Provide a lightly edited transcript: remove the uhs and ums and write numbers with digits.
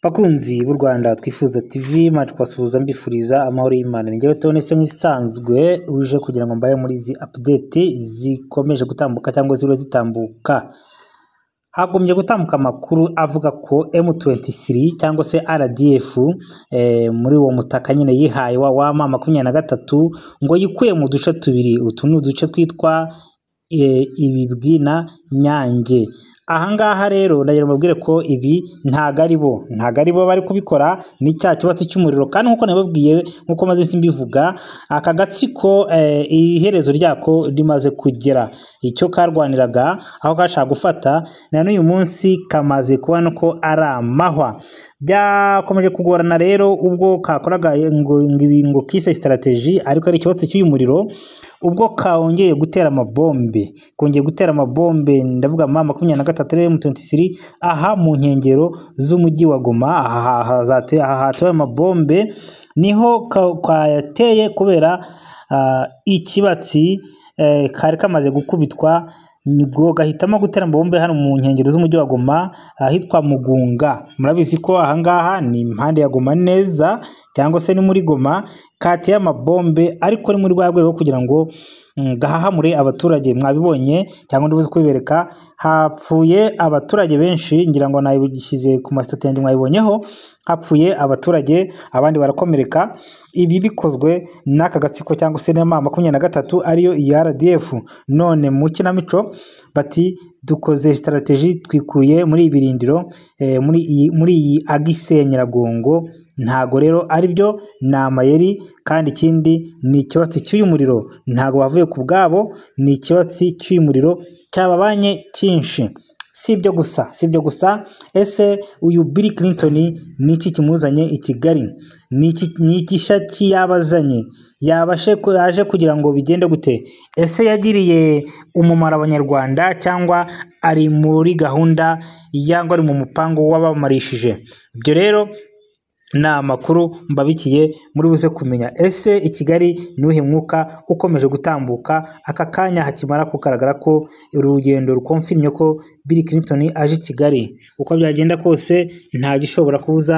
Bakunzi b'u Rwanda Twifuza TV maje kwasuhuza mbifuriza amahoro y'Imana. Ningewe Theoneste nk'ibisanzwe uje kugira ngo mbaye muri izi update zikomeje gutambuka cyangwa ziro zitambuka. Hagombye gutambuka amakuru avuga ko M23 cyangwa se RDF muri uwo mutaka nyine yihaye wa mama 23 ngo yikuye mu duce tubiri. Utu ni uduce twitwa Ibibwi na Nyange. Ahangaha rero ndagira mubwire ko ibi ntago ari bo bari kubikora, ni cya kibatsi cy'umuriro. Kandi nkuko nababwiye, nkuko maze mbivuga, aka gatsiko iherezo ryako rimaze kugera. Icyo karwaniraga aho kashaka gufata na n'uyu munsi kamaze kubona ko ari amahwa. Byakomeje kugorana rero ubwo kakoraga ngo kise strategy, ariko ari ikibatsi cy'uyu muriro ubwo kaongeye gutera amabombe. Kongeye gutera amabombe, ndavuga mama 23 M23 aha mu nkengero z'umujyi wa Goma. Aha hatoye amabombe niho kwayateye kubera ikibatsi kari kamaze gukubitwa, nibwo gahitamo gutera amabombe hano mu nkengero z'umujyi wa Goma ahitwa Mugunga. Murabizi ko ahangaha ni impande ya Goma neza, cyangwa se ni muri Goma. Kateye amabombe ariko ni muri rwego kugira ngo gahahamure abaturage. Mwabibonye cyangwa ndibuze kubibereka, hapfuye abaturage benshi, ngira ngo nayibugishyize ku masitati yanjye mwabibonyeho. Hapfuye abaturage, abandi barakomereka. Ibi bikozwe n'aka gatsiko cyangwa se na mama 23 ariyo RDF. None mu kinamico bati dukoze strategy, twikuye muri ibirindiro muri iyi Agise Nyiragongo. Ntago rero ari byo, ni amayeri. Kandi ikindi ni ikibatsi cy'uyu muriro, ntago bavuye ku bwabo, ni ikibatsi cy'uyu muriro cyababanye cyinshi. Si ibyo gusa, ese uyu Bill Clinton ni iki kimuzanye i Kigali? Ni igishaki yabazanye? Yaje kugira ngo bigende gute? Ese yagiriye umumaro abanyarwanda cyangwa ari muri gahunda yangwa ari mu mupango w'abamarishije? Ibyo rero ni amakuru mbabikiye muri buze kumenya. Ese i Kigali nuhe mwuka ukomeje gutambuka aka kanya hakimara kugaragara ko urugendo rukonfirmye ko Bill Clinton aje i Kigali? Uko byagenda kose nta gishobora kubuza